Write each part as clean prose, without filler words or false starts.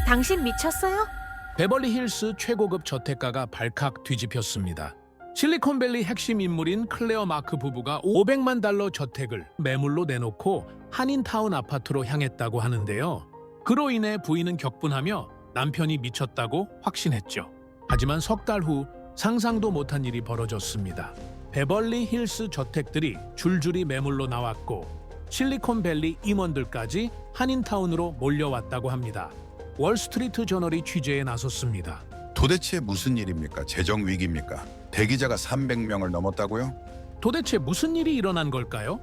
당신 미쳤어요? 베벌리 힐스 최고급 저택가가 발칵 뒤집혔습니다. 실리콘밸리 핵심 인물인 클레어 마크 부부가 $500만 저택을 매물로 내놓고 한인타운 아파트로 향했다고 하는데요. 그로 인해 부인은 격분하며 남편이 미쳤다고 확신했죠. 하지만 석 달 후 상상도 못한 일이 벌어졌습니다. 베벌리 힐스 저택들이 줄줄이 매물로 나왔고 실리콘밸리 임원들까지 한인타운으로 몰려왔다고 합니다. 월스트리트 저널이 취재에 나섰습니다. 도대체 무슨 일입니까? 재정 위기입니까? 대기자가 300명을 넘었다고요? 도대체 무슨 일이 일어난 걸까요?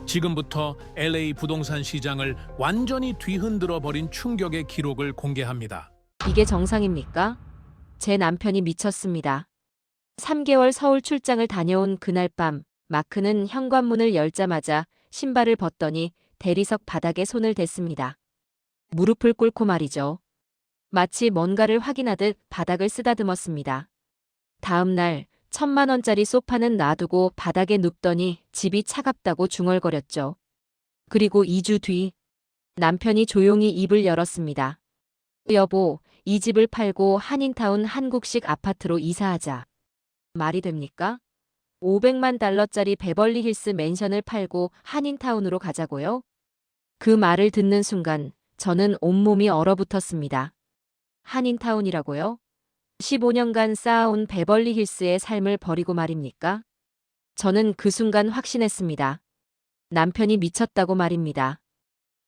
지금부터 LA 부동산 시장을 완전히 뒤흔들어 버린 충격의 기록을 공개합니다. 이게 정상입니까? 제 남편이 미쳤습니다. 3개월 서울 출장을 다녀온 그날 밤, 마크는 현관문을 열자마자 신발을 벗더니 대리석 바닥에 손을 댔습니다. 무릎을 꿇고 말이죠. 마치 뭔가를 확인하듯 바닥을 쓰다듬었습니다. 다음 날 1,000만 원짜리 소파는 놔두고 바닥에 눕더니 집이 차갑다고 중얼거렸죠. 그리고 2주 뒤 남편이 조용히 입을 열었습니다. 여보, 이 집을 팔고 한인타운 한국식 아파트로 이사하자. 말이 됩니까? $500만 베벌리 힐스 맨션을 팔고 한인타운으로 가자고요? 그 말을 듣는 순간 저는 온몸이 얼어붙었습니다. 한인타운이라고요? 15년간 쌓아온 베벌리 힐스의 삶을 버리고 말입니까? 저는 그 순간 확신했습니다. 남편이 미쳤다고 말입니다.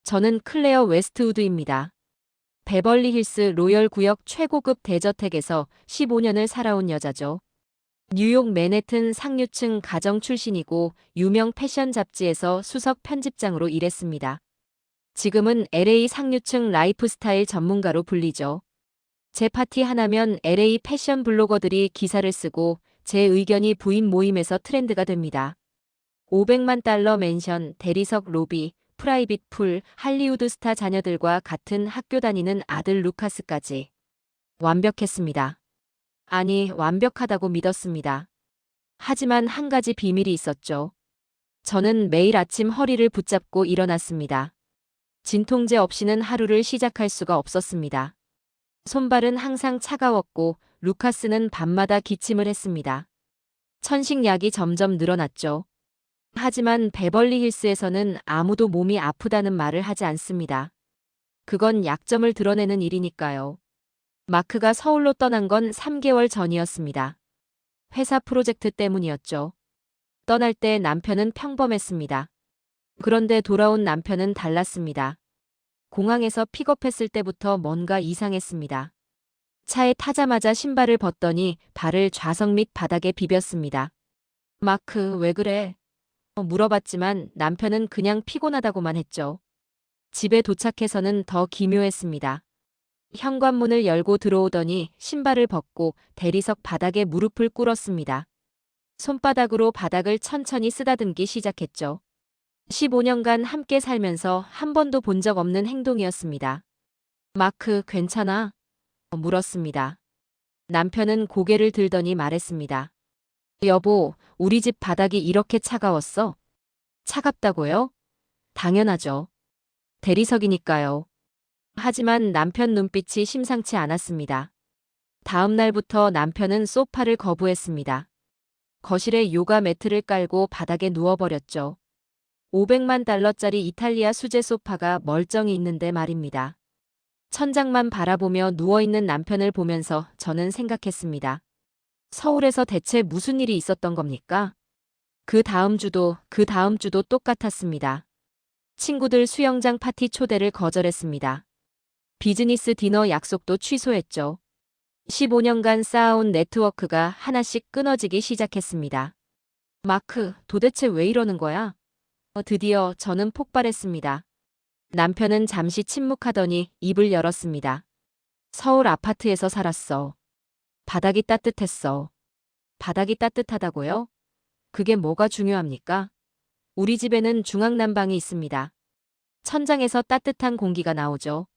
저는 클레어 웨스트우드입니다. 베벌리 힐스 로열 구역 최고급 대저택에서 15년을 살아온 여자죠. 뉴욕 맨해튼 상류층 가정 출신이고 유명 패션 잡지에서 수석 편집장으로 일했습니다. 지금은 LA 상류층 라이프스타일 전문가로 불리죠. 제 파티 하나면 LA 패션 블로거들이 기사를 쓰고 제 의견이 부인 모임에서 트렌드가 됩니다. $500만 맨션, 대리석 로비, 프라이빗 풀, 할리우드 스타 자녀들과 같은 학교 다니는 아들 루카스까지. 완벽했습니다. 아니, 완벽하다고 믿었습니다. 하지만 한 가지 비밀이 있었죠. 저는 매일 아침 허리를 붙잡고 일어났습니다. 진통제 없이는 하루를 시작할 수가 없었습니다. 손발은 항상 차가웠고 루카스는 밤마다 기침을 했습니다. 천식약이 점점 늘어났죠. 하지만 베벌리 힐스에서는 아무도 몸이 아프다는 말을 하지 않습니다. 그건 약점을 드러내는 일이니까요. 마크가 서울로 떠난 건 3개월 전이었습니다. 회사 프로젝트 때문이었죠. 떠날 때 남편은 평범했습니다. 그런데 돌아온 남편은 달랐습니다. 공항에서 픽업했을 때부터 뭔가 이상했습니다. 차에 타자마자 신발을 벗더니 발을 좌석 및 바닥에 비볐습니다. 마크, 왜 그래? 물어봤지만 남편은 그냥 피곤하다고만 했죠. 집에 도착해서는 더 기묘했습니다. 현관문을 열고 들어오더니 신발을 벗고 대리석 바닥에 무릎을 꿇었습니다. 손바닥으로 바닥을 천천히 쓰다듬기 시작했죠. 15년간 함께 살면서 한 번도 본 적 없는 행동이었습니다. 마크, 괜찮아? 물었습니다. 남편은 고개를 들더니 말했습니다. 여보, 우리 집 바닥이 이렇게 차가웠어? 차갑다고요? 당연하죠. 대리석이니까요. 하지만 남편 눈빛이 심상치 않았습니다. 다음 날부터 남편은 소파를 거부했습니다. 거실에 요가 매트를 깔고 바닥에 누워버렸죠. $500만 이탈리아 수제 소파가 멀쩡히 있는데 말입니다. 천장만 바라보며 누워있는 남편을 보면서 저는 생각했습니다. 서울에서 대체 무슨 일이 있었던 겁니까? 그 다음 주도 똑같았습니다. 친구들 수영장 파티 초대를 거절했습니다. 비즈니스 디너 약속도 취소했죠. 15년간 쌓아온 네트워크가 하나씩 끊어지기 시작했습니다. 마크, 도대체 왜 이러는 거야? 드디어 저는 폭발했습니다. 남편은 잠시 침묵하더니 입을 열었습니다. 서울 아파트에서 살았어. 바닥이 따뜻했어. 바닥이 따뜻하다고요? 그게 뭐가 중요합니까? 우리 집에는 중앙난방이 있습니다. 천장에서 따뜻한 공기가 나오죠.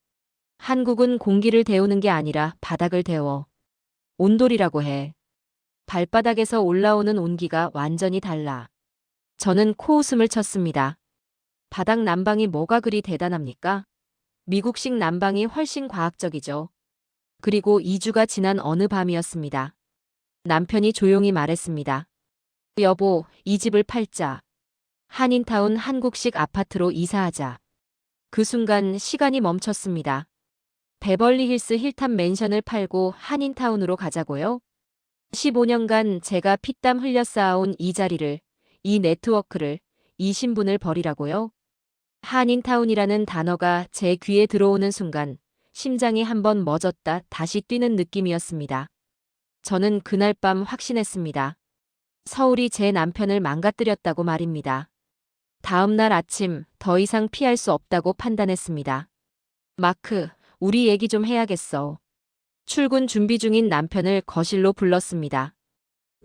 한국은 공기를 데우는 게 아니라 바닥을 데워. 온돌이라고 해. 발바닥에서 올라오는 온기가 완전히 달라. 저는 코웃음을 쳤습니다. 바닥 난방이 뭐가 그리 대단합니까? 미국식 난방이 훨씬 과학적이죠. 그리고 2주가 지난 어느 밤이었습니다. 남편이 조용히 말했습니다. 여보, 이 집을 팔자. 한인타운 한국식 아파트로 이사하자. 그 순간 시간이 멈췄습니다. 베벌리힐스 힐탑 맨션을 팔고 한인타운으로 가자고요? 15년간 제가 피땀 흘려 쌓아온 이 자리를, 이 네트워크를, 이 신분을 버리라고요? 한인타운이라는 단어가 제 귀에 들어오는 순간 심장이 한번 멎었다 다시 뛰는 느낌이었습니다. 저는 그날 밤 확신했습니다. 서울이 제 남편을 망가뜨렸다고 말입니다. 다음 날 아침 더 이상 피할 수 없다고 판단했습니다. 마크, 우리 얘기 좀 해야겠어. 출근 준비 중인 남편을 거실로 불렀습니다.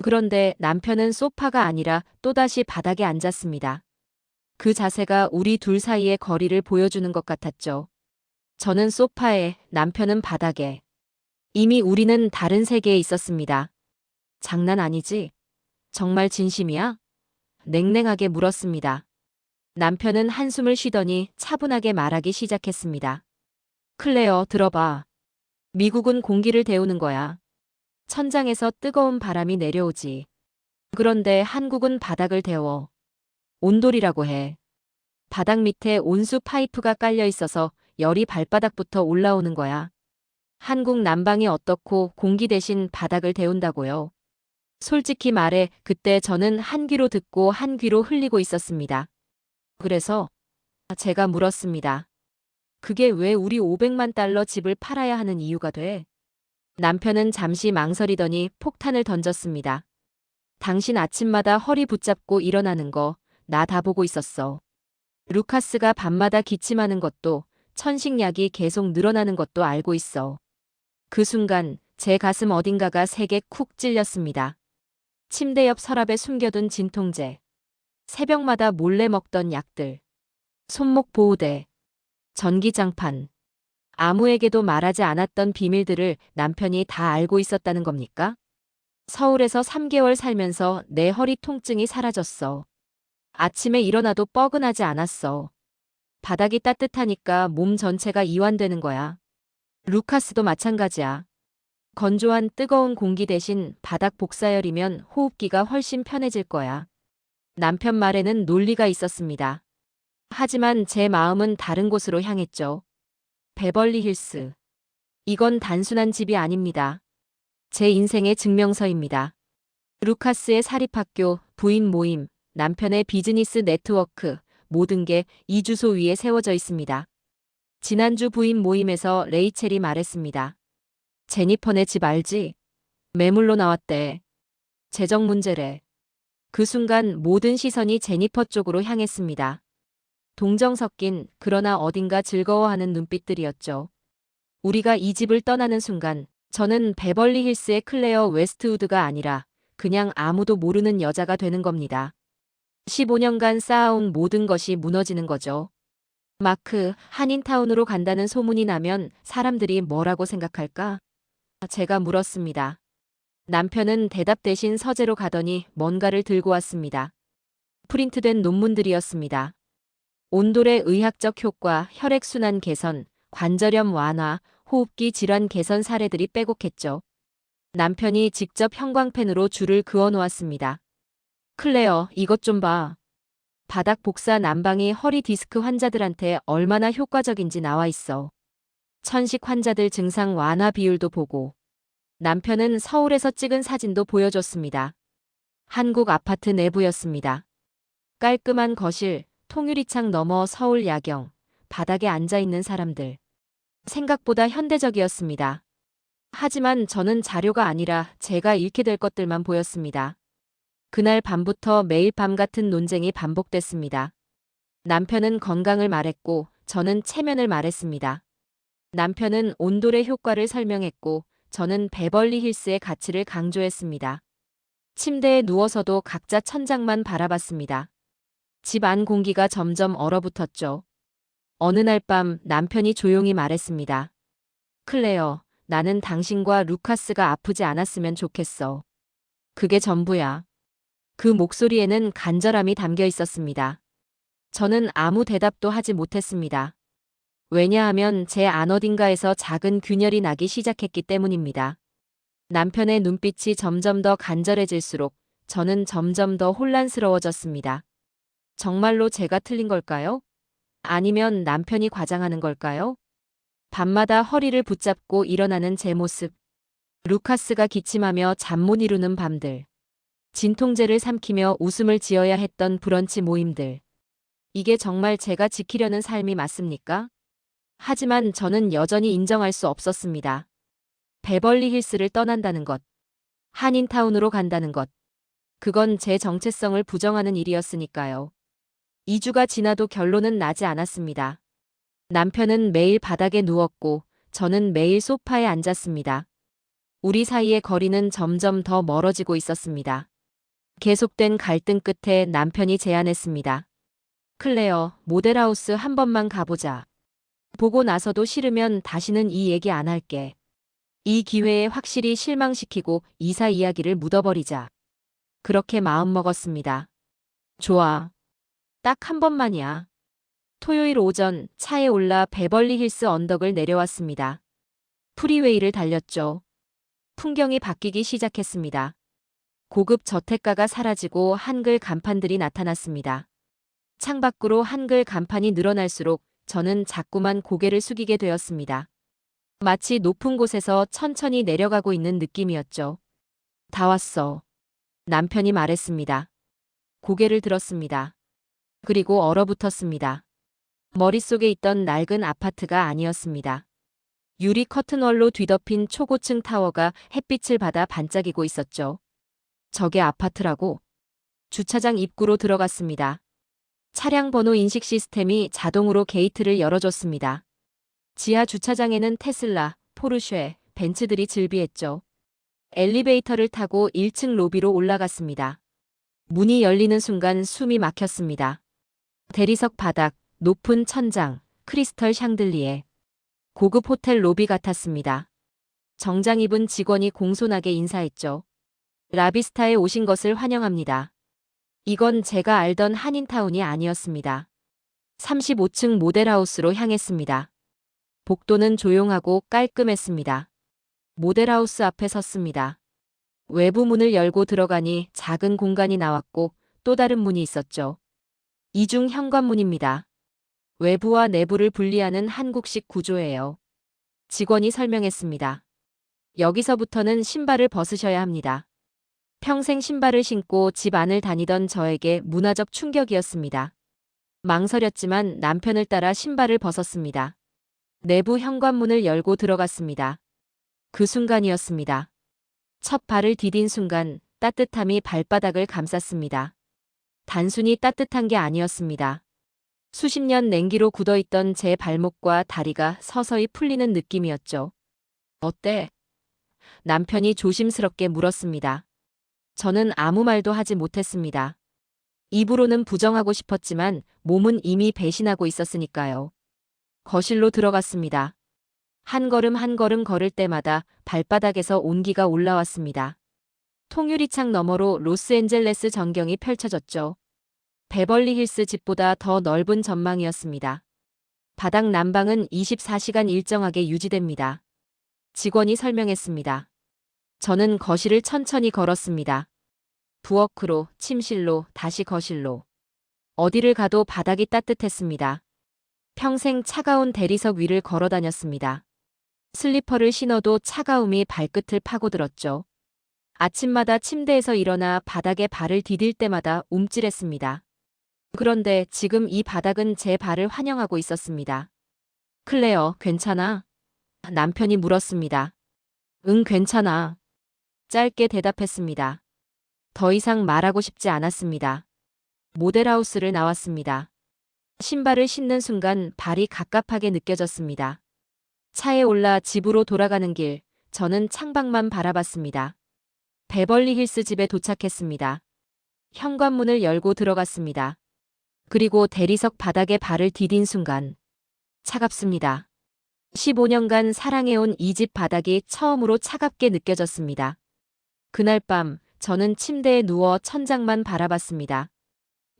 그런데 남편은 소파가 아니라 또다시 바닥에 앉았습니다. 그 자세가 우리 둘 사이의 거리를 보여주는 것 같았죠. 저는 소파에, 남편은 바닥에. 이미 우리는 다른 세계에 있었습니다. 장난 아니지? 정말 진심이야? 냉랭하게 물었습니다. 남편은 한숨을 쉬더니 차분하게 말하기 시작했습니다. 클레어, 들어봐. 미국은 공기를 데우는 거야. 천장에서 뜨거운 바람이 내려오지. 그런데 한국은 바닥을 데워. 온돌이라고 해. 바닥 밑에 온수 파이프가 깔려 있어서 열이 발바닥부터 올라오는 거야. 한국 난방이 어떻고 공기 대신 바닥을 데운다고요. 솔직히 말해 그때 저는 한 귀로 듣고 한 귀로 흘리고 있었습니다. 그래서 제가 물었습니다. 그게 왜 우리 500만 달러 집을 팔아야 하는 이유가 돼? 남편은 잠시 망설이더니 폭탄을 던졌습니다. 당신 아침마다 허리 붙잡고 일어나는 거 나 다 보고 있었어. 루카스가 밤마다 기침하는 것도 천식약이 계속 늘어나는 것도 알고 있어. 그 순간 제 가슴 어딘가가 세게 쿡 찔렸습니다. 침대 옆 서랍에 숨겨둔 진통제. 새벽마다 몰래 먹던 약들. 손목 보호대. 전기장판. 아무에게도 말하지 않았던 비밀들을 남편이 다 알고 있었다는 겁니까? 서울에서 3개월 살면서 내 허리 통증이 사라졌어. 아침에 일어나도 뻐근하지 않았어. 바닥이 따뜻하니까 몸 전체가 이완되는 거야. 루카스도 마찬가지야. 건조한 뜨거운 공기 대신 바닥 복사열이면 호흡기가 훨씬 편해질 거야. 남편 말에는 논리가 있었습니다. 하지만 제 마음은 다른 곳으로 향했죠. 베벌리힐스. 이건 단순한 집이 아닙니다. 제 인생의 증명서입니다. 루카스의 사립학교, 부인 모임, 남편의 비즈니스 네트워크, 모든 게 이 주소 위에 세워져 있습니다. 지난주 부인 모임에서 레이첼이 말했습니다. 제니퍼네 집 알지? 매물로 나왔대. 재정 문제래. 그 순간 모든 시선이 제니퍼 쪽으로 향했습니다. 동정 섞인 그러나 어딘가 즐거워하는 눈빛들이었죠. 우리가 이 집을 떠나는 순간 저는 베벌리 힐스의 클레어 웨스트우드가 아니라 그냥 아무도 모르는 여자가 되는 겁니다. 15년간 쌓아온 모든 것이 무너지는 거죠. 마크, 한인타운으로 간다는 소문이 나면 사람들이 뭐라고 생각할까? 제가 물었습니다. 남편은 대답 대신 서재로 가더니 뭔가를 들고 왔습니다. 프린트된 논문들이었습니다. 온돌의 의학적 효과, 혈액순환 개선, 관절염 완화, 호흡기 질환 개선 사례들이 빼곡했죠. 남편이 직접 형광펜으로 줄을 그어 놓았습니다. 클레어, 이것 좀 봐. 바닥 복사 난방이 허리 디스크 환자들한테 얼마나 효과적인지 나와 있어. 천식 환자들 증상 완화 비율도 보고. 남편은 서울에서 찍은 사진도 보여줬습니다. 한국 아파트 내부였습니다. 깔끔한 거실, 통유리창 너머 서울 야경, 바닥에 앉아있는 사람들. 생각보다 현대적이었습니다. 하지만 저는 자료가 아니라 제가 잃게 될 것들만 보였습니다. 그날 밤부터 매일 밤 같은 논쟁이 반복됐습니다. 남편은 건강을 말했고 저는 체면을 말했습니다. 남편은 온돌의 효과를 설명했고 저는 베벌리 힐스의 가치를 강조했습니다. 침대에 누워서도 각자 천장만 바라봤습니다. 집 안 공기가 점점 얼어붙었죠. 어느 날 밤 남편이 조용히 말했습니다. 클레어, 나는 당신과 루카스가 아프지 않았으면 좋겠어. 그게 전부야. 그 목소리에는 간절함이 담겨 있었습니다. 저는 아무 대답도 하지 못했습니다. 왜냐하면 제 안 어딘가에서 작은 균열이 나기 시작했기 때문입니다. 남편의 눈빛이 점점 더 간절해질수록 저는 점점 더 혼란스러워졌습니다. 정말로 제가 틀린 걸까요? 아니면 남편이 과장하는 걸까요? 밤마다 허리를 붙잡고 일어나는 제 모습. 루카스가 기침하며 잠 못 이루는 밤들. 진통제를 삼키며 웃음을 지어야 했던 브런치 모임들. 이게 정말 제가 지키려는 삶이 맞습니까? 하지만 저는 여전히 인정할 수 없었습니다. 베벌리 힐스를 떠난다는 것. 한인타운으로 간다는 것. 그건 제 정체성을 부정하는 일이었으니까요. 2주가 지나도 결론은 나지 않았습니다. 남편은 매일 바닥에 누웠고 저는 매일 소파에 앉았습니다. 우리 사이의 거리는 점점 더 멀어지고 있었습니다. 계속된 갈등 끝에 남편이 제안했습니다. 클레어, 모델하우스 한 번만 가보자. 보고 나서도 싫으면 다시는 이 얘기 안 할게. 이 기회에 확실히 실망시키고 이사 이야기를 묻어버리자. 그렇게 마음먹었습니다. 좋아. 딱 한 번만이야. 토요일 오전 차에 올라 베벌리 힐스 언덕을 내려왔습니다. 프리웨이를 달렸죠. 풍경이 바뀌기 시작했습니다. 고급 저택가가 사라지고 한글 간판들이 나타났습니다. 창밖으로 한글 간판이 늘어날수록 저는 자꾸만 고개를 숙이게 되었습니다. 마치 높은 곳에서 천천히 내려가고 있는 느낌이었죠. 다 왔어. 남편이 말했습니다. 고개를 들었습니다. 그리고 얼어붙었습니다. 머릿속에 있던 낡은 아파트가 아니었습니다. 유리 커튼월로 뒤덮인 초고층 타워가 햇빛을 받아 반짝이고 있었죠. 저게 아파트라고? 주차장 입구로 들어갔습니다. 차량 번호 인식 시스템이 자동으로 게이트를 열어줬습니다. 지하 주차장에는 테슬라, 포르쉐, 벤츠들이 즐비했죠. 엘리베이터를 타고 1층 로비로 올라갔습니다. 문이 열리는 순간 숨이 막혔습니다. 대리석 바닥, 높은 천장, 크리스털 샹들리에. 고급 호텔 로비 같았습니다. 정장 입은 직원이 공손하게 인사했죠. 라비스타에 오신 것을 환영합니다. 이건 제가 알던 한인타운이 아니었습니다. 35층 모델하우스로 향했습니다. 복도는 조용하고 깔끔했습니다. 모델하우스 앞에 섰습니다. 외부 문을 열고 들어가니 작은 공간이 나왔고 또 다른 문이 있었죠. 이중 현관문입니다. 외부와 내부를 분리하는 한국식 구조예요. 직원이 설명했습니다. 여기서부터는 신발을 벗으셔야 합니다. 평생 신발을 신고 집 안을 다니던 저에게 문화적 충격이었습니다. 망설였지만 남편을 따라 신발을 벗었습니다. 내부 현관문을 열고 들어갔습니다. 그 순간이었습니다. 첫 발을 디딘 순간 따뜻함이 발바닥을 감쌌습니다. 단순히 따뜻한 게 아니었습니다. 수십 년 냉기로 굳어있던 제 발목과 다리가 서서히 풀리는 느낌이었죠. 어때? 남편이 조심스럽게 물었습니다. 저는 아무 말도 하지 못했습니다. 입으로는 부정하고 싶었지만 몸은 이미 배신하고 있었으니까요. 거실로 들어갔습니다. 한 걸음 한 걸음 걸을 때마다 발바닥에서 온기가 올라왔습니다. 통유리창 너머로 로스앤젤레스 전경이 펼쳐졌죠. 베벌리 힐스 집보다 더 넓은 전망이었습니다. 바닥 난방은 24시간 일정하게 유지됩니다. 직원이 설명했습니다. 저는 거실을 천천히 걸었습니다. 부엌으로, 침실로, 다시 거실로. 어디를 가도 바닥이 따뜻했습니다. 평생 차가운 대리석 위를 걸어 다녔습니다. 슬리퍼를 신어도 차가움이 발끝을 파고들었죠. 아침마다 침대에서 일어나 바닥에 발을 디딜 때마다 움찔했습니다. 그런데 지금 이 바닥은 제 발을 환영하고 있었습니다. 클레어, 괜찮아? 남편이 물었습니다. 응, 괜찮아. 짧게 대답했습니다. 더 이상 말하고 싶지 않았습니다. 모델하우스를 나왔습니다. 신발을 신는 순간 발이 갑갑하게 느껴졌습니다. 차에 올라 집으로 돌아가는 길, 저는 창밖만 바라봤습니다. 베벌리 힐스 집에 도착했습니다. 현관문을 열고 들어갔습니다. 그리고 대리석 바닥에 발을 디딘 순간 차갑습니다. 15년간 사랑해온 이 집 바닥이 처음으로 차갑게 느껴졌습니다. 그날 밤 저는 침대에 누워 천장만 바라봤습니다.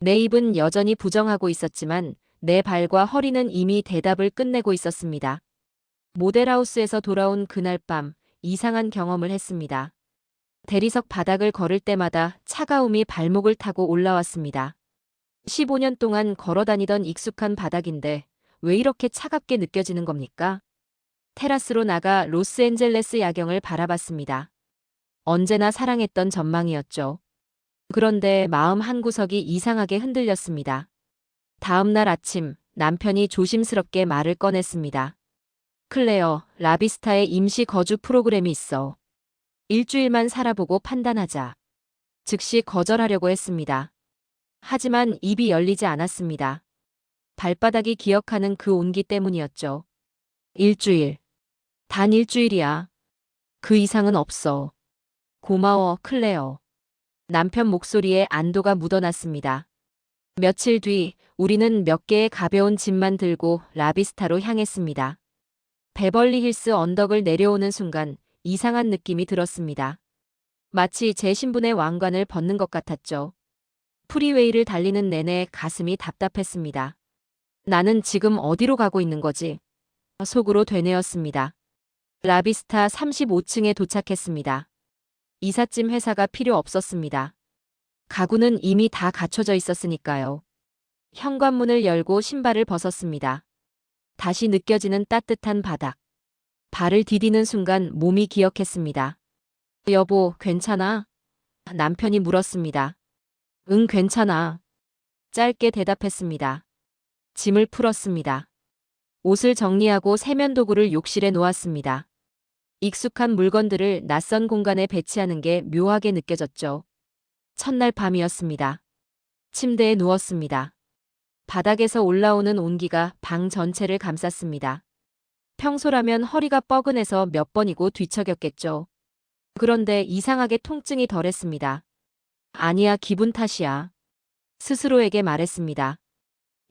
내 입은 여전히 부정하고 있었지만 내 발과 허리는 이미 대답을 끝내고 있었습니다. 모델하우스에서 돌아온 그날 밤 이상한 경험을 했습니다. 대리석 바닥을 걸을 때마다 차가움이 발목을 타고 올라왔습니다. 15년 동안 걸어 다니던 익숙한 바닥인데 왜 이렇게 차갑게 느껴지는 겁니까? 테라스로 나가 로스앤젤레스 야경을 바라봤습니다. 언제나 사랑했던 전망이었죠. 그런데 마음 한구석이 이상하게 흔들렸습니다. 다음 날 아침 남편이 조심스럽게 말을 꺼냈습니다. 클레어, 라비스타에 임시 거주 프로그램이 있어. 일주일만 살아보고 판단하자. 즉시 거절하려고 했습니다. 하지만 입이 열리지 않았습니다. 발바닥이 기억하는 그 온기 때문이었죠. 일주일. 단 일주일이야. 그 이상은 없어. 고마워, 클레어. 남편 목소리에 안도가 묻어났습니다. 며칠 뒤 우리는 몇 개의 가벼운 짐만 들고 라비스타로 향했습니다. 베벌리 힐스 언덕을 내려오는 순간 이상한 느낌이 들었습니다. 마치 제 신분의 왕관을 벗는 것 같았죠. 프리웨이를 달리는 내내 가슴이 답답했습니다. 나는 지금 어디로 가고 있는 거지? 속으로 되뇌었습니다. 라비스타 35층에 도착했습니다. 이삿짐 회사가 필요 없었습니다. 가구는 이미 다 갖춰져 있었으니까요. 현관문을 열고 신발을 벗었습니다. 다시 느껴지는 따뜻한 바닥. 발을 디디는 순간 몸이 기억했습니다. 여보, 괜찮아? 남편이 물었습니다. 응, 괜찮아. 짧게 대답했습니다. 짐을 풀었습니다. 옷을 정리하고 세면도구를 욕실에 놓았습니다. 익숙한 물건들을 낯선 공간에 배치하는 게 묘하게 느껴졌죠. 첫날 밤이었습니다. 침대에 누웠습니다. 바닥에서 올라오는 온기가 방 전체를 감쌌습니다. 평소라면 허리가 뻐근해서 몇 번이고 뒤척였겠죠. 그런데 이상하게 통증이 덜했습니다. 아니야, 기분 탓이야. 스스로에게 말했습니다.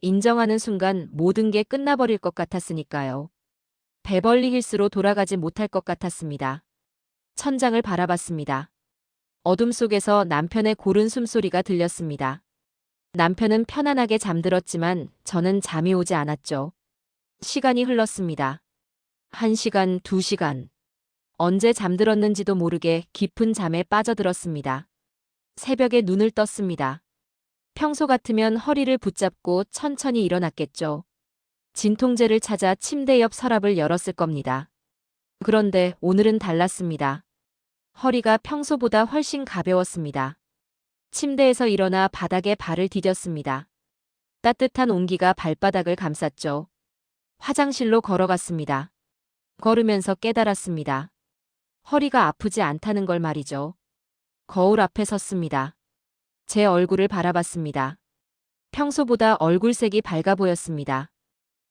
인정하는 순간 모든 게 끝나버릴 것 같았으니까요. 베벌리 힐스로 돌아가지 못할 것 같았습니다. 천장을 바라봤습니다. 어둠 속에서 남편의 고른 숨소리가 들렸습니다. 남편은 편안하게 잠들었지만 저는 잠이 오지 않았죠. 시간이 흘렀습니다. 1시간, 2시간. 언제 잠들었는지도 모르게 깊은 잠에 빠져들었습니다. 새벽에 눈을 떴습니다. 평소 같으면 허리를 붙잡고 천천히 일어났겠죠. 진통제를 찾아 침대 옆 서랍을 열었을 겁니다. 그런데 오늘은 달랐습니다. 허리가 평소보다 훨씬 가벼웠습니다. 침대에서 일어나 바닥에 발을 디뎠습니다. 따뜻한 온기가 발바닥을 감쌌죠. 화장실로 걸어갔습니다. 걸으면서 깨달았습니다. 허리가 아프지 않다는 걸 말이죠. 거울 앞에 섰습니다. 제 얼굴을 바라봤습니다. 평소보다 얼굴색이 밝아 보였습니다.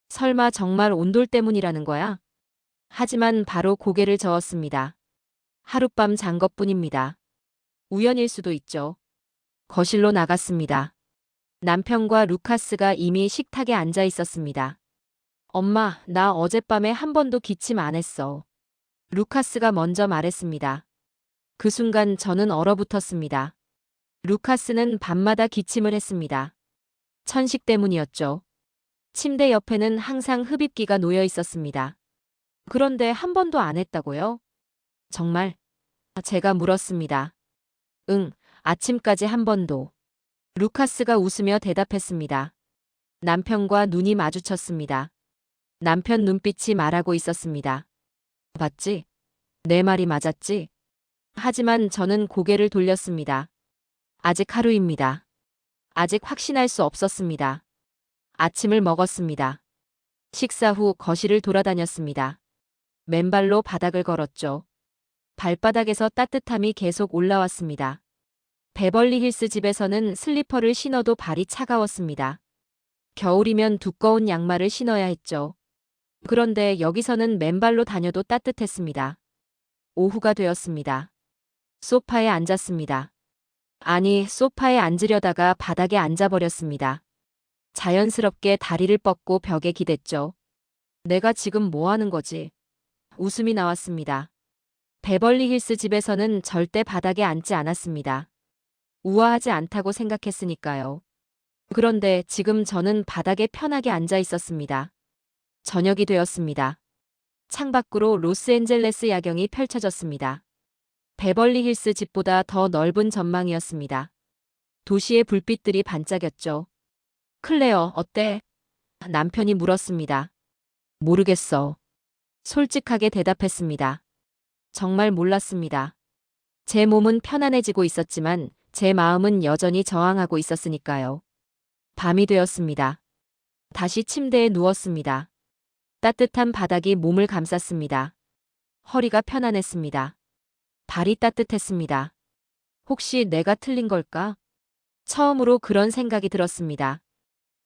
설마 정말 온돌 때문이라는 거야? 하지만 바로 고개를 저었습니다. 하룻밤 잔 것뿐입니다. 우연일 수도 있죠. 거실로 나갔습니다. 남편과 루카스가 이미 식탁에 앉아 있었습니다. 엄마, 나 어젯밤에 한 번도 기침 안 했어. 루카스가 먼저 말했습니다. 그 순간 저는 얼어붙었습니다. 루카스는 밤마다 기침을 했습니다. 천식 때문이었죠. 침대 옆에는 항상 흡입기가 놓여 있었습니다. 그런데 한 번도 안 했다고요? 정말? 제가 물었습니다. 응, 아침까지 한 번도. 루카스가 웃으며 대답했습니다. 남편과 눈이 마주쳤습니다. 남편 눈빛이 말하고 있었습니다. 봤지? 내 말이 맞았지? 하지만 저는 고개를 돌렸습니다. 아직 하루입니다. 아직 확신할 수 없었습니다. 아침을 먹었습니다. 식사 후 거실을 돌아다녔습니다. 맨발로 바닥을 걸었죠. 발바닥에서 따뜻함이 계속 올라왔습니다. 베벌리 힐스 집에서는 슬리퍼를 신어도 발이 차가웠습니다. 겨울이면 두꺼운 양말을 신어야 했죠. 그런데 여기서는 맨발로 다녀도 따뜻했습니다. 오후가 되었습니다. 소파에 앉았습니다. 아니, 소파에 앉으려다가 바닥에 앉아버렸습니다. 자연스럽게 다리를 뻗고 벽에 기댔죠. 내가 지금 뭐 하는 거지? 웃음이 나왔습니다. 베벌리 힐스 집에서는 절대 바닥에 앉지 않았습니다. 우아하지 않다고 생각했으니까요. 그런데 지금 저는 바닥에 편하게 앉아 있었습니다. 저녁이 되었습니다. 창밖으로 로스앤젤레스 야경이 펼쳐졌습니다. 베벌리 힐스 집보다 더 넓은 전망이었습니다. 도시의 불빛들이 반짝였죠. 클레어, 어때? 남편이 물었습니다. 모르겠어. 솔직하게 대답했습니다. 정말 몰랐습니다. 제 몸은 편안해지고 있었지만 제 마음은 여전히 저항하고 있었으니까요. 밤이 되었습니다. 다시 침대에 누웠습니다. 따뜻한 바닥이 몸을 감쌌습니다. 허리가 편안했습니다. 발이 따뜻했습니다. 혹시 내가 틀린 걸까? 처음으로 그런 생각이 들었습니다.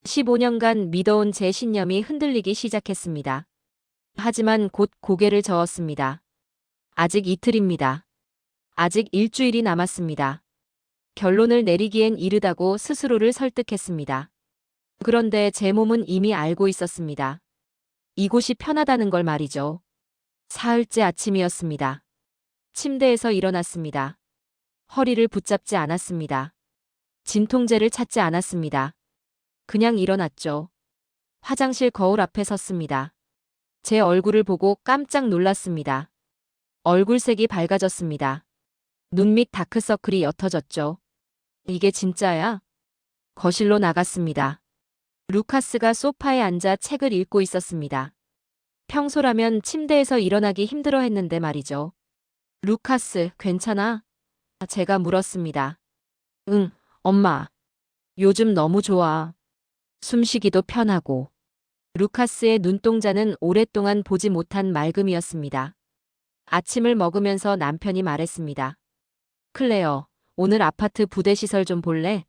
15년간 믿어온 제 신념이 흔들리기 시작했습니다. 하지만 곧 고개를 저었습니다. 아직 이틀입니다. 아직 일주일이 남았습니다. 결론을 내리기엔 이르다고 스스로를 설득했습니다. 그런데 제 몸은 이미 알고 있었습니다. 이곳이 편하다는 걸 말이죠. 사흘째 아침이었습니다. 침대에서 일어났습니다. 허리를 붙잡지 않았습니다. 진통제를 찾지 않았습니다. 그냥 일어났죠. 화장실 거울 앞에 섰습니다. 제 얼굴을 보고 깜짝 놀랐습니다. 얼굴색이 밝아졌습니다. 눈 밑 다크서클이 옅어졌죠. 이게 진짜야? 거실로 나갔습니다. 루카스가 소파에 앉아 책을 읽고 있었습니다. 평소라면 침대에서 일어나기 힘들어 했는데 말이죠. 루카스, 괜찮아? 제가 물었습니다. 응, 엄마. 요즘 너무 좋아. 숨쉬기도 편하고. 루카스의 눈동자는 오랫동안 보지 못한 맑음이었습니다. 아침을 먹으면서 남편이 말했습니다. 클레어, 오늘 아파트 부대시설 좀 볼래?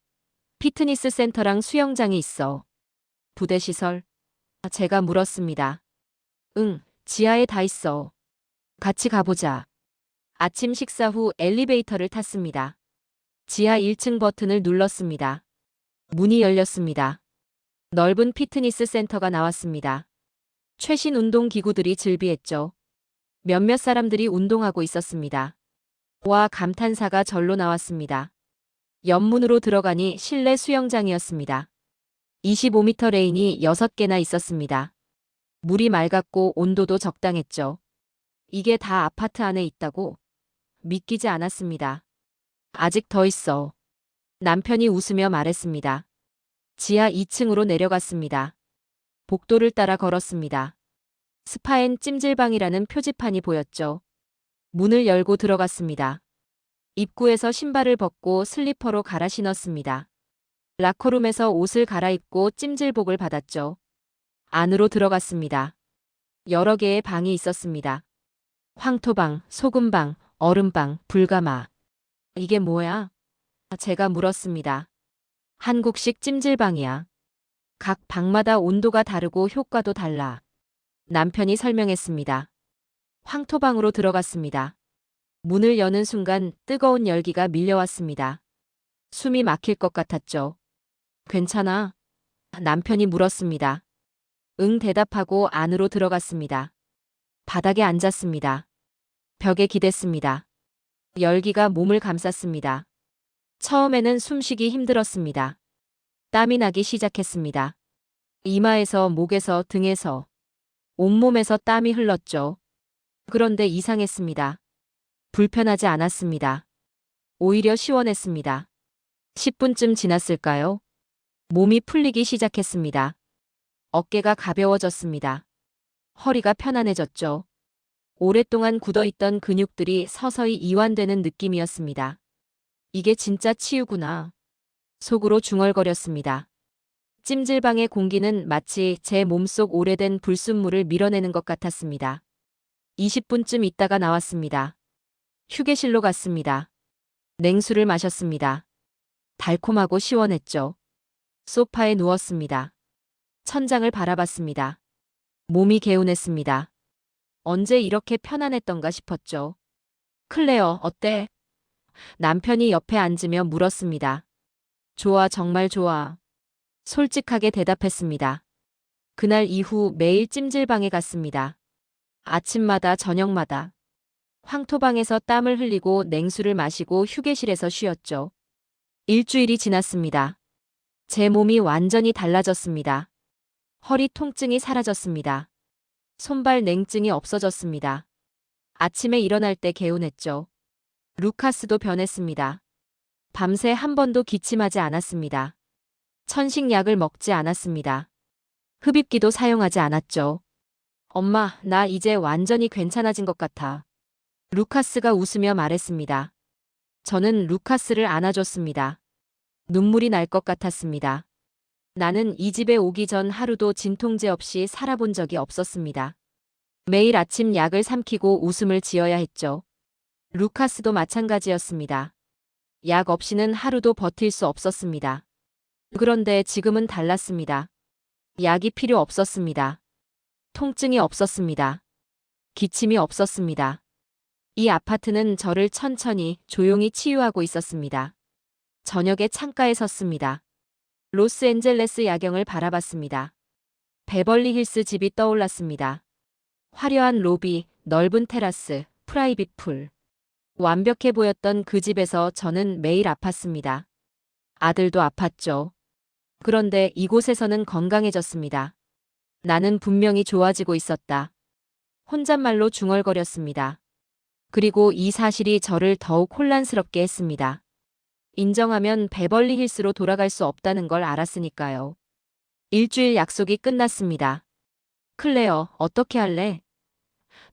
피트니스 센터랑 수영장이 있어. 부대시설? 제가 물었습니다. 응, 지하에 다 있어. 같이 가보자. 아침 식사 후 엘리베이터를 탔습니다. 지하 1층 버튼을 눌렀습니다. 문이 열렸습니다. 넓은 피트니스 센터가 나왔습니다. 최신 운동 기구들이 즐비했죠. 몇몇 사람들이 운동하고 있었습니다. 와, 감탄사가 절로 나왔습니다. 옆문으로 들어가니 실내 수영장이었습니다. 25m 레인이 6개나 있었습니다. 물이 맑았고 온도도 적당했죠. 이게 다 아파트 안에 있다고? 믿기지 않았습니다. 아직 더 있어. 남편이 웃으며 말했습니다. 지하 2층으로 내려갔습니다. 복도를 따라 걸었습니다. 스파앤 찜질방이라는 표지판이 보였죠. 문을 열고 들어갔습니다. 입구에서 신발을 벗고 슬리퍼로 갈아 신었습니다. 라커룸에서 옷을 갈아입고 찜질복을 받았죠. 안으로 들어갔습니다. 여러 개의 방이 있었습니다. 황토방, 소금방, 얼음방, 불가마. 이게 뭐야? 제가 물었습니다. 한국식 찜질방이야. 각 방마다 온도가 다르고 효과도 달라. 남편이 설명했습니다. 황토방으로 들어갔습니다. 문을 여는 순간 뜨거운 열기가 밀려왔습니다. 숨이 막힐 것 같았죠. 괜찮아? 남편이 물었습니다. 응, 대답하고 안으로 들어갔습니다. 바닥에 앉았습니다. 벽에 기댔습니다. 열기가 몸을 감쌌습니다. 처음에는 숨쉬기 힘들었습니다. 땀이 나기 시작했습니다. 이마에서, 목에서, 등에서, 온몸에서 땀이 흘렀죠. 그런데 이상했습니다. 불편하지 않았습니다. 오히려 시원했습니다. 10분쯤 지났을까요? 몸이 풀리기 시작했습니다. 어깨가 가벼워졌습니다. 허리가 편안해졌죠. 오랫동안 굳어있던 근육들이 서서히 이완되는 느낌이었습니다. 이게 진짜 치유구나. 속으로 중얼거렸습니다. 찜질방의 공기는 마치 제 몸속 오래된 불순물을 밀어내는 것 같았습니다. 20분쯤 있다가 나왔습니다. 휴게실로 갔습니다. 냉수를 마셨습니다. 달콤하고 시원했죠. 소파에 누웠습니다. 천장을 바라봤습니다. 몸이 개운했습니다. 언제 이렇게 편안했던가 싶었죠. 클레어, 어때? 남편이 옆에 앉으며 물었습니다. 좋아, 정말 좋아. 솔직하게 대답했습니다. 그날 이후 매일 찜질방에 갔습니다. 아침마다 저녁마다. 황토방에서 땀을 흘리고 냉수를 마시고 휴게실에서 쉬었죠. 일주일이 지났습니다. 제 몸이 완전히 달라졌습니다. 허리 통증이 사라졌습니다. 손발 냉증이 없어졌습니다. 아침에 일어날 때 개운했죠. 루카스도 변했습니다. 밤새 한 번도 기침하지 않았습니다. 천식약을 먹지 않았습니다. 흡입기도 사용하지 않았죠. 엄마, 나 이제 완전히 괜찮아진 것 같아. 루카스가 웃으며 말했습니다. 저는 루카스를 안아줬습니다. 눈물이 날 것 같았습니다. 나는 이 집에 오기 전 하루도 진통제 없이 살아본 적이 없었습니다. 매일 아침 약을 삼키고 웃음을 지어야 했죠. 루카스도 마찬가지였습니다. 약 없이는 하루도 버틸 수 없었습니다. 그런데 지금은 달랐습니다. 약이 필요 없었습니다. 통증이 없었습니다. 기침이 없었습니다. 이 아파트는 저를 천천히 조용히 치유하고 있었습니다. 저녁에 창가에 섰습니다. 로스앤젤레스 야경을 바라봤습니다. 베벌리 힐스 집이 떠올랐습니다. 화려한 로비, 넓은 테라스, 프라이빗 풀. 완벽해 보였던 그 집에서 저는 매일 아팠습니다. 아들도 아팠죠. 그런데 이곳에서는 건강해졌습니다. 나는 분명히 좋아지고 있었다. 혼잣말로 중얼거렸습니다. 그리고 이 사실이 저를 더욱 혼란스럽게 했습니다. 인정하면 베벌리 힐스로 돌아갈 수 없다는 걸 알았으니까요. 일주일 약속이 끝났습니다. 클레어, 어떻게 할래?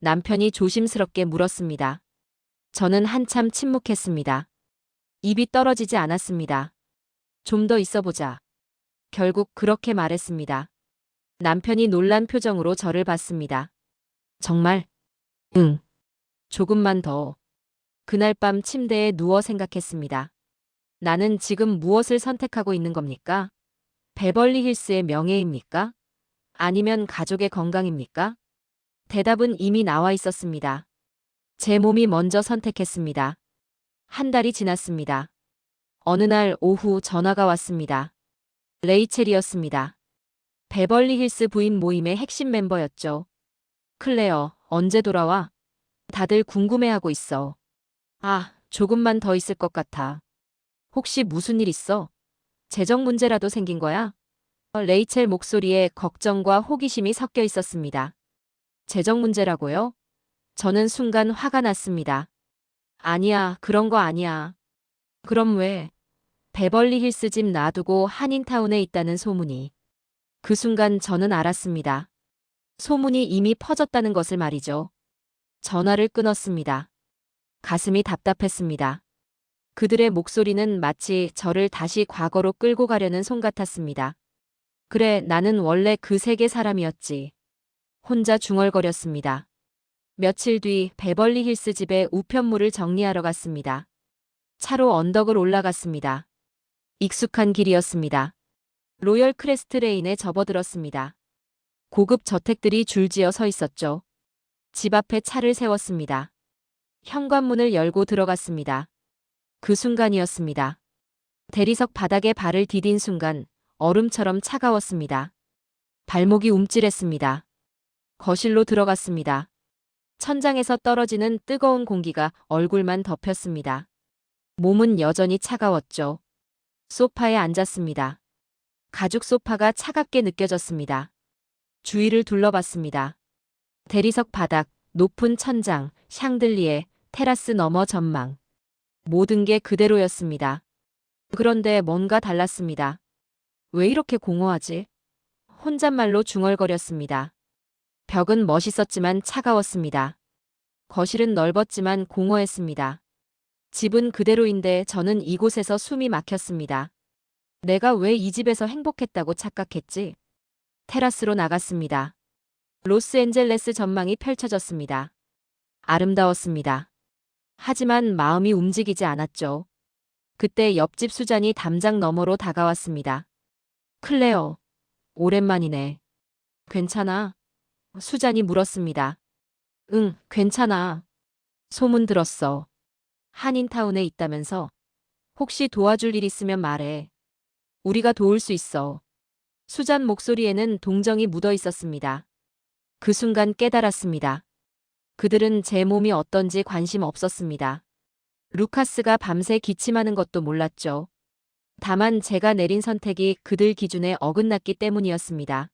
남편이 조심스럽게 물었습니다. 저는 한참 침묵했습니다. 입이 떨어지지 않았습니다. 좀 더 있어보자. 결국 그렇게 말했습니다. 남편이 놀란 표정으로 저를 봤습니다. 정말? 응. 조금만 더. 그날 밤 침대에 누워 생각했습니다. 나는 지금 무엇을 선택하고 있는 겁니까? 베벌리 힐스의 명예입니까? 아니면 가족의 건강입니까? 대답은 이미 나와 있었습니다. 제 몸이 먼저 선택했습니다. 한 달이 지났습니다. 어느 날 오후 전화가 왔습니다. 레이첼이었습니다. 베벌리 힐스 부인 모임의 핵심 멤버였죠. 클레어, 언제 돌아와? 다들 궁금해하고 있어. 아, 조금만 더 있을 것 같아. 혹시 무슨 일 있어? 재정 문제라도 생긴 거야? 레이첼 목소리에 걱정과 호기심이 섞여 있었습니다. 재정 문제라고요? 저는 순간 화가 났습니다. 아니야, 그런 거 아니야. 그럼 왜? 베벌리 힐스 집 놔두고 한인타운에 있다는 소문이. 그 순간 저는 알았습니다. 소문이 이미 퍼졌다는 것을 말이죠. 전화를 끊었습니다. 가슴이 답답했습니다. 그들의 목소리는 마치 저를 다시 과거로 끌고 가려는 손 같았습니다. 그래, 나는 원래 그 세계 사람이었지. 혼자 중얼거렸습니다. 며칠 뒤 베벌리 힐스 집에 우편물을 정리하러 갔습니다. 차로 언덕을 올라갔습니다. 익숙한 길이었습니다. 로열 크레스트 레인에 접어들었습니다. 고급 저택들이 줄지어 서 있었죠. 집 앞에 차를 세웠습니다. 현관문을 열고 들어갔습니다. 그 순간이었습니다. 대리석 바닥에 발을 디딘 순간 얼음처럼 차가웠습니다. 발목이 움찔했습니다. 거실로 들어갔습니다. 천장에서 떨어지는 뜨거운 공기가 얼굴만 덮였습니다. 몸은 여전히 차가웠죠. 소파에 앉았습니다. 가죽 소파가 차갑게 느껴졌습니다. 주위를 둘러봤습니다. 대리석 바닥, 높은 천장, 샹들리에, 테라스 너머 전망. 모든 게 그대로였습니다. 그런데 뭔가 달랐습니다. 왜 이렇게 공허하지? 혼잣말로 중얼거렸습니다. 벽은 멋있었지만 차가웠습니다. 거실은 넓었지만 공허했습니다. 집은 그대로인데 저는 이곳에서 숨이 막혔습니다. 내가 왜 이 집에서 행복했다고 착각했지? 테라스로 나갔습니다. 로스앤젤레스 전망이 펼쳐졌습니다. 아름다웠습니다. 하지만 마음이 움직이지 않았죠. 그때 옆집 수잔이 담장 너머로 다가왔습니다. 클레어, 오랜만이네. 괜찮아? 수잔이 물었습니다. 응, 괜찮아. 소문 들었어. 한인타운에 있다면서. 혹시 도와줄 일 있으면 말해. 우리가 도울 수 있어. 수잔 목소리에는 동정이 묻어 있었습니다. 그 순간 깨달았습니다. 그들은 제 몸이 어떤지 관심 없었습니다. 루카스가 밤새 기침하는 것도 몰랐죠. 다만 제가 내린 선택이 그들 기준에 어긋났기 때문이었습니다.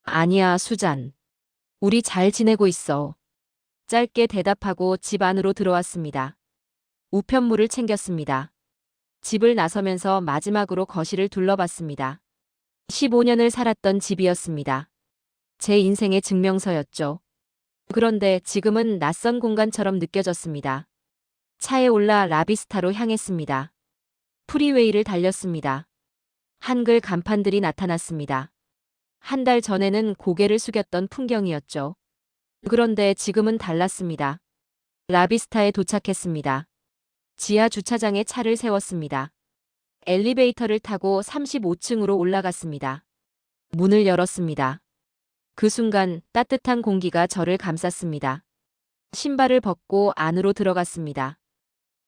아니야, 수잔. 우리 잘 지내고 있어. 짧게 대답하고 집 안으로 들어왔습니다. 우편물을 챙겼습니다. 집을 나서면서 마지막으로 거실을 둘러봤습니다. 15년을 살았던 집이었습니다. 제 인생의 증명서였죠. 그런데 지금은 낯선 공간처럼 느껴졌습니다. 차에 올라 라비스타로 향했습니다. 프리웨이를 달렸습니다. 한글 간판들이 나타났습니다. 한 달 전에는 고개를 숙였던 풍경이었죠. 그런데 지금은 달랐습니다. 라비스타에 도착했습니다. 지하 주차장에 차를 세웠습니다. 엘리베이터를 타고 35층으로 올라갔습니다. 문을 열었습니다. 그 순간 따뜻한 공기가 저를 감쌌습니다. 신발을 벗고 안으로 들어갔습니다.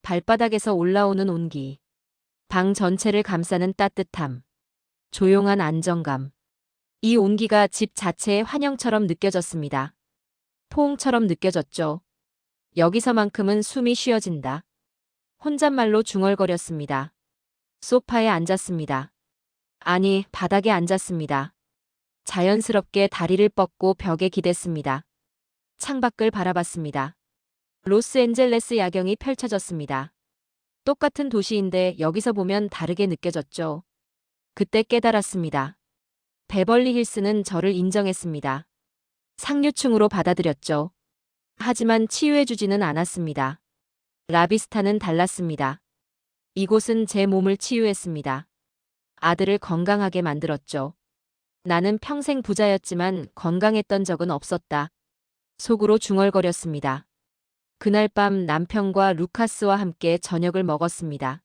발바닥에서 올라오는 온기. 방 전체를 감싸는 따뜻함. 조용한 안정감. 이 온기가 집 자체의 환영처럼 느껴졌습니다. 포옹처럼 느껴졌죠. 여기서만큼은 숨이 쉬어진다. 혼잣말로 중얼거렸습니다. 소파에 앉았습니다. 아니, 바닥에 앉았습니다. 자연스럽게 다리를 뻗고 벽에 기댔습니다. 창밖을 바라봤습니다. 로스앤젤레스 야경이 펼쳐졌습니다. 똑같은 도시인데 여기서 보면 다르게 느껴졌죠. 그때 깨달았습니다. 베벌리 힐스는 저를 인정했습니다. 상류층으로 받아들였죠. 하지만 치유해주지는 않았습니다. 라비스타는 달랐습니다. 이곳은 제 몸을 치유했습니다. 아들을 건강하게 만들었죠. 나는 평생 부자였지만 건강했던 적은 없었다. 속으로 중얼거렸습니다. 그날 밤 남편과 루카스와 함께 저녁을 먹었습니다.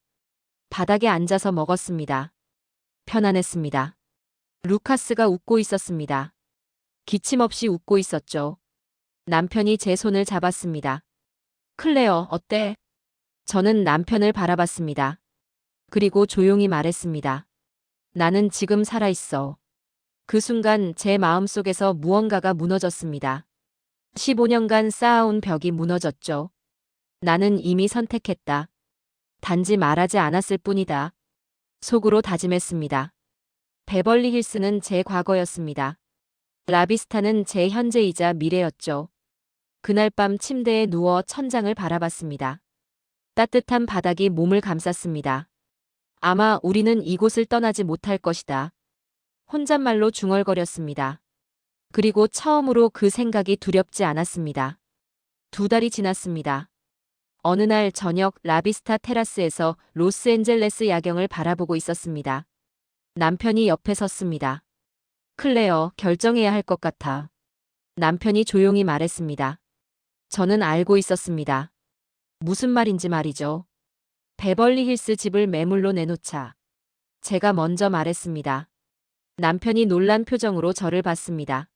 바닥에 앉아서 먹었습니다. 편안했습니다. 루카스가 웃고 있었습니다. 기침 없이 웃고 있었죠. 남편이 제 손을 잡았습니다. 클레어, 어때? 저는 남편을 바라봤습니다. 그리고 조용히 말했습니다. 나는 지금 살아있어. 그 순간 제 마음속에서 무언가가 무너졌습니다. 15년간 쌓아온 벽이 무너졌죠. 나는 이미 선택했다. 단지 말하지 않았을 뿐이다. 속으로 다짐했습니다. 베벌리 힐스는 제 과거였습니다. 라비스타는 제 현재이자 미래였죠. 그날 밤 침대에 누워 천장을 바라봤습니다. 따뜻한 바닥이 몸을 감쌌습니다. 아마 우리는 이곳을 떠나지 못할 것이다. 혼잣말로 중얼거렸습니다. 그리고 처음으로 그 생각이 두렵지 않았습니다. 2달이 지났습니다. 어느 날 저녁 라비스타 테라스에서 로스앤젤레스 야경을 바라보고 있었습니다. 남편이 옆에 섰습니다. 클레어, 결정해야 할 것 같아. 남편이 조용히 말했습니다. 저는 알고 있었습니다. 무슨 말인지 말이죠. 베벌리 힐스 집을 매물로 내놓자. 제가 먼저 말했습니다. 남편이 놀란 표정으로 저를 봤습니다.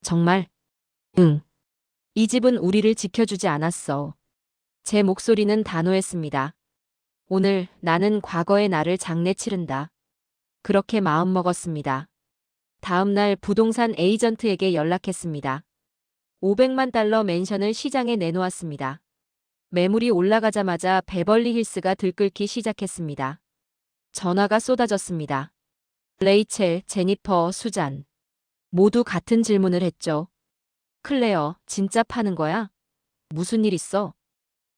정말? 응. 이 집은 우리를 지켜주지 않았어. 제 목소리는 단호했습니다. 오늘 나는 과거의 나를 장례 치른다. 그렇게 마음먹었습니다. 다음 날 부동산 에이전트에게 연락했습니다. 500만 달러 맨션을 시장에 내놓았습니다. 매물이 올라가자마자 베벌리 힐스가 들끓기 시작했습니다. 전화가 쏟아졌습니다. 레이첼, 제니퍼, 수잔. 모두 같은 질문을 했죠. 클레어, 진짜 파는 거야? 무슨 일 있어?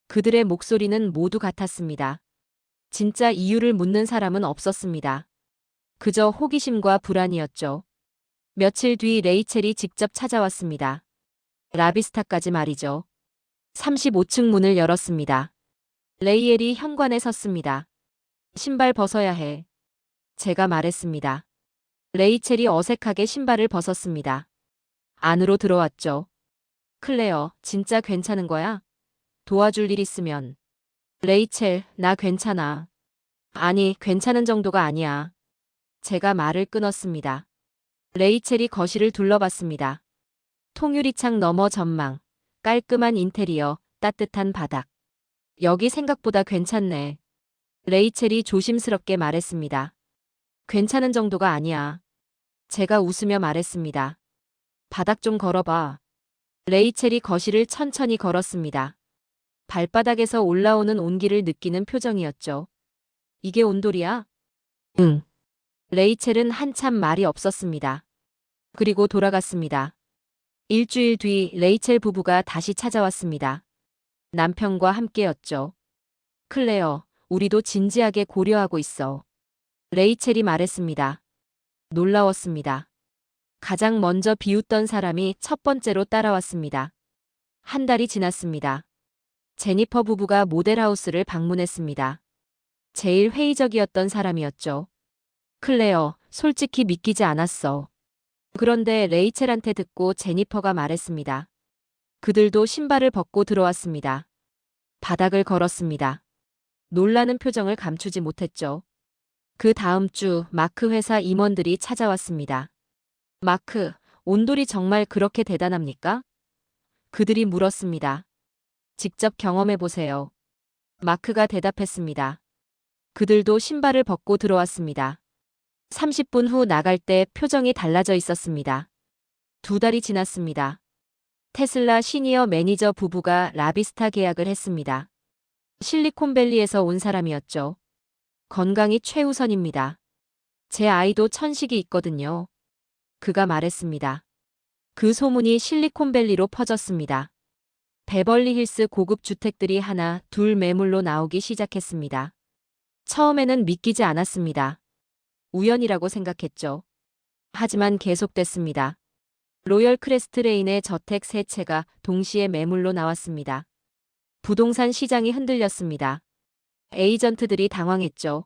그들의 목소리는 모두 같았습니다. 진짜 이유를 묻는 사람은 없었습니다. 그저 호기심과 불안이었죠. 며칠 뒤 레이첼이 직접 찾아왔습니다. 라비스타까지 말이죠. 35층 문을 열었습니다. 레이엘이 현관에 섰습니다. 신발 벗어야 해. 제가 말했습니다. 레이첼이 어색하게 신발을 벗었습니다. 안으로 들어왔죠. 클레어, 진짜 괜찮은 거야? 도와줄 일 있으면. 레이첼, 나 괜찮아. 아니, 괜찮은 정도가 아니야. 제가 말을 끊었습니다. 레이첼이 거실을 둘러봤습니다. 통유리창 너머 전망, 깔끔한 인테리어, 따뜻한 바닥. 여기 생각보다 괜찮네. 레이첼이 조심스럽게 말했습니다. 괜찮은 정도가 아니야. 제가 웃으며 말했습니다. 바닥 좀 걸어봐. 레이첼이 거실을 천천히 걸었습니다. 발바닥에서 올라오는 온기를 느끼는 표정이었죠. 이게 온돌이야? 응. 레이첼은 한참 말이 없었습니다. 그리고 돌아갔습니다. 일주일 뒤 레이첼 부부가 다시 찾아왔습니다. 남편과 함께였죠. 클레어, 우리도 진지하게 고려하고 있어. 레이첼이 말했습니다. 놀라웠습니다. 가장 먼저 비웃던 사람이 첫 번째로 따라왔습니다. 한 달이 지났습니다. 제니퍼 부부가 모델하우스를 방문했습니다. 제일 회의적이었던 사람이었죠. 클레어, 솔직히 믿기지 않았어. 그런데 레이첼한테 듣고 제니퍼가 말했습니다. 그들도 신발을 벗고 들어왔습니다. 바닥을 걸었습니다. 놀라는 표정을 감추지 못했죠. 그 다음 주 마크 회사 임원들이 찾아왔습니다. 마크, 온돌이 정말 그렇게 대단합니까? 그들이 물었습니다. 직접 경험해 보세요. 마크가 대답했습니다. 그들도 신발을 벗고 들어왔습니다. 30분 후 나갈 때 표정이 달라져 있었습니다. 2달이 지났습니다. 테슬라 시니어 매니저 부부가 라비스타 계약을 했습니다. 실리콘밸리에서 온 사람이었죠. 건강이 최우선입니다. 제 아이도 천식이 있거든요. 그가 말했습니다. 그 소문이 실리콘밸리로 퍼졌습니다. 베벌리힐스 고급 주택들이 하나, 둘 매물로 나오기 시작했습니다. 처음에는 믿기지 않았습니다. 우연이라고 생각했죠. 하지만 계속됐습니다. 로열 크레스트 레인의 저택 3채가 동시에 매물로 나왔습니다. 부동산 시장이 흔들렸습니다. 에이전트들이 당황했죠.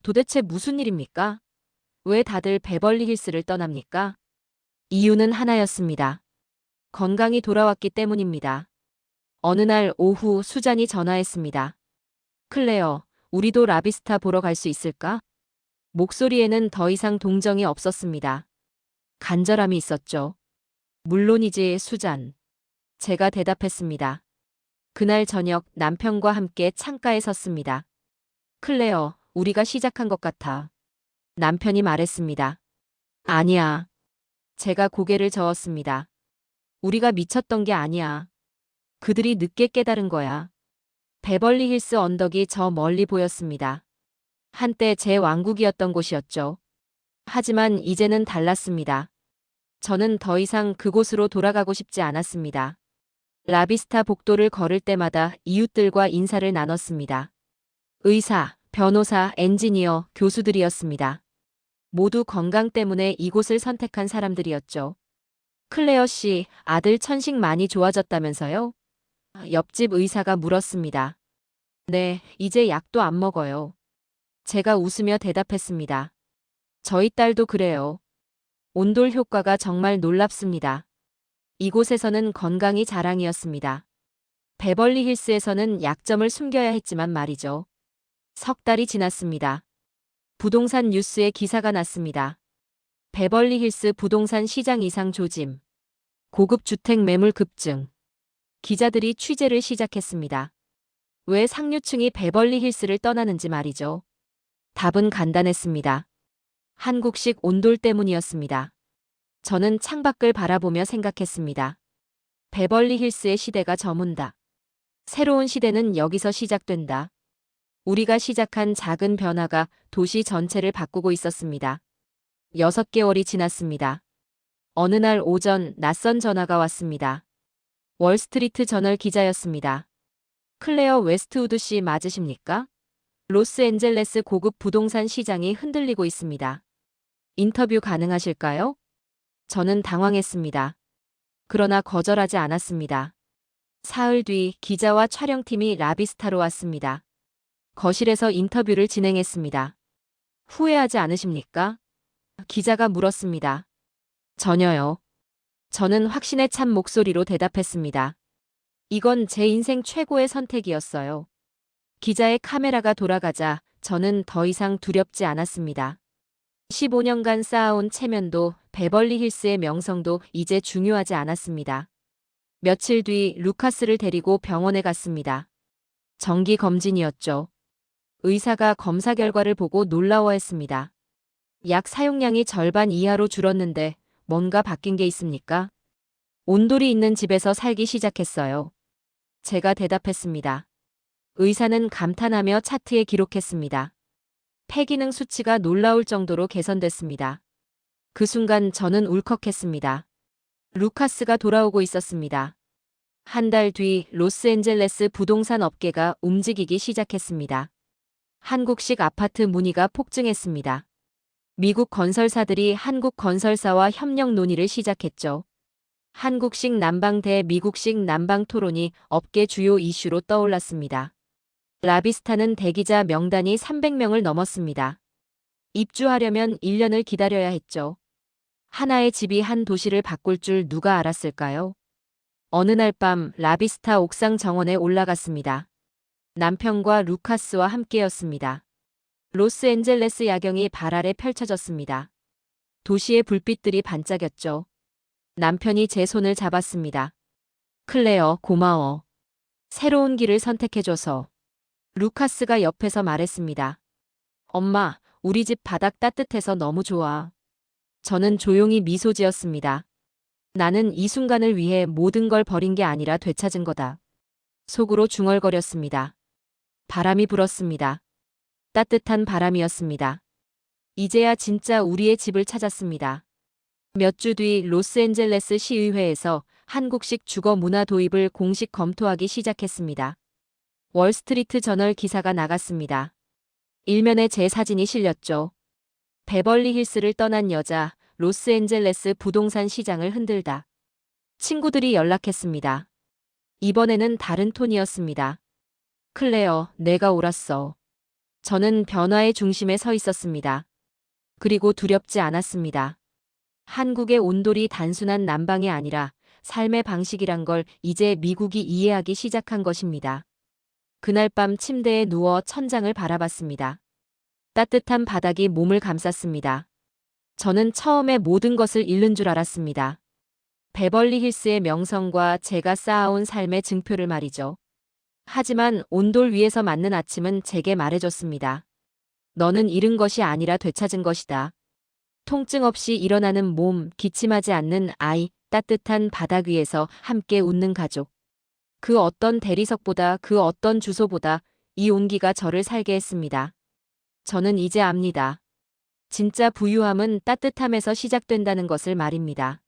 도대체 무슨 일입니까? 왜 다들 베벌리힐스를 떠납니까? 이유는 하나였습니다. 건강이 돌아왔기 때문입니다. 어느 날 오후 수잔이 전화했습니다. 클레어, 우리도 라비스타 보러 갈 수 있을까? 목소리에는 더 이상 동정이 없었습니다. 간절함이 있었죠. 물론이지, 수잔. 제가 대답했습니다. 그날 저녁 남편과 함께 창가에 섰습니다. 클레어, 우리가 시작한 것 같아. 남편이 말했습니다. 아니야. 제가 고개를 저었습니다. 우리가 미쳤던 게 아니야. 그들이 늦게 깨달은 거야. 베벌리힐스 언덕이 저 멀리 보였습니다. 한때 제 왕국이었던 곳이었죠. 하지만 이제는 달랐습니다. 저는 더 이상 그곳으로 돌아가고 싶지 않았습니다. 라비스타 복도를 걸을 때마다 이웃들과 인사를 나눴습니다. 의사, 변호사, 엔지니어, 교수들이었습니다. 모두 건강 때문에 이곳을 선택한 사람들이었죠. 클레어 씨, 아들 천식 많이 좋아졌다면서요? 옆집 의사가 물었습니다. 네, 이제 약도 안 먹어요. 제가 웃으며 대답했습니다. 저희 딸도 그래요. 온돌 효과가 정말 놀랍습니다. 이곳에서는 건강이 자랑이었습니다. 베벌리힐스에서는 약점을 숨겨야 했지만 말이죠. 석 달이 지났습니다. 부동산 뉴스에 기사가 났습니다. 베벌리힐스 부동산 시장 이상 조짐. 고급 주택 매물 급증. 기자들이 취재를 시작했습니다. 왜 상류층이 베벌리힐스를 떠나는지 말이죠. 답은 간단했습니다. 한국식 온돌 때문이었습니다. 저는 창밖을 바라보며 생각했습니다. 베벌리힐스의 시대가 저문다. 새로운 시대는 여기서 시작된다. 우리가 시작한 작은 변화가 도시 전체를 바꾸고 있었습니다. 6개월이 지났습니다. 어느 날 오전 낯선 전화가 왔습니다. 월스트리트 저널 기자였습니다. 클레어 웨스트우드 씨 맞으십니까? 로스앤젤레스 고급 부동산 시장이 흔들리고 있습니다. 인터뷰 가능하실까요? 저는 당황했습니다. 그러나 거절하지 않았습니다. 사흘 뒤 기자와 촬영팀이 라비스타로 왔습니다. 거실에서 인터뷰를 진행했습니다. 후회하지 않으십니까? 기자가 물었습니다. 전혀요. 저는 확신에 찬 목소리로 대답했습니다. 이건 제 인생 최고의 선택이었어요. 기자의 카메라가 돌아가자 저는 더 이상 두렵지 않았습니다. 15년간 쌓아온 체면도 베벌리힐스의 명성도 이제 중요하지 않았습니다. 며칠 뒤 루카스를 데리고 병원에 갔습니다. 정기 검진이었죠. 의사가 검사 결과를 보고 놀라워했습니다. 약 사용량이 절반 이하로 줄었는데 뭔가 바뀐 게 있습니까? 온돌이 있는 집에서 살기 시작했어요. 제가 대답했습니다. 의사는 감탄하며 차트에 기록했습니다. 폐기능 수치가 놀라울 정도로 개선됐습니다. 그 순간 저는 울컥했습니다. 루카스가 돌아오고 있었습니다. 한 달 뒤 로스앤젤레스 부동산 업계가 움직이기 시작했습니다. 한국식 아파트 문의가 폭증했습니다. 미국 건설사들이 한국 건설사와 협력 논의를 시작했죠. 한국식 난방 대 미국식 난방 토론이 업계 주요 이슈로 떠올랐습니다. 라비스타는 대기자 명단이 300명을 넘었습니다. 입주하려면 1년을 기다려야 했죠. 하나의 집이 한 도시를 바꿀 줄 누가 알았을까요? 어느 날 밤 라비스타 옥상 정원에 올라갔습니다. 남편과 루카스와 함께였습니다. 로스앤젤레스 야경이 발 아래 펼쳐졌습니다. 도시의 불빛들이 반짝였죠. 남편이 제 손을 잡았습니다. 클레어, 고마워. 새로운 길을 선택해줘서. 루카스가 옆에서 말했습니다. 엄마, 우리 집 바닥 따뜻해서 너무 좋아. 저는 조용히 미소 지었습니다. 나는 이 순간을 위해 모든 걸 버린 게 아니라 되찾은 거다. 속으로 중얼거렸습니다. 바람이 불었습니다. 따뜻한 바람이었습니다. 이제야 진짜 우리의 집을 찾았습니다. 몇 주 뒤 로스앤젤레스 시의회에서 한국식 주거 문화 도입을 공식 검토하기 시작했습니다. 월스트리트 저널 기사가 나갔습니다. 일면에 제 사진이 실렸죠. 베벌리 힐스를 떠난 여자, 로스앤젤레스 부동산 시장을 흔들다. 친구들이 연락했습니다. 이번에는 다른 톤이었습니다. 클레어, 내가 옳았어. 저는 변화의 중심에 서 있었습니다. 그리고 두렵지 않았습니다. 한국의 온돌이 단순한 난방이 아니라 삶의 방식이란 걸 이제 미국이 이해하기 시작한 것입니다. 그날 밤 침대에 누워 천장을 바라봤습니다. 따뜻한 바닥이 몸을 감쌌습니다. 저는 처음에 모든 것을 잃는 줄 알았습니다. 베벌리 힐스의 명성과 제가 쌓아온 삶의 증표를 말이죠. 하지만 온돌 위에서 맞는 아침은 제게 말해줬습니다. 너는 잃은 것이 아니라 되찾은 것이다. 통증 없이 일어나는 몸, 기침하지 않는 아이, 따뜻한 바닥 위에서 함께 웃는 가족. 그 어떤 대리석보다 그 어떤 주소보다 이 온기가 저를 살게 했습니다. 저는 이제 압니다. 진짜 부유함은 따뜻함에서 시작된다는 것을 말입니다.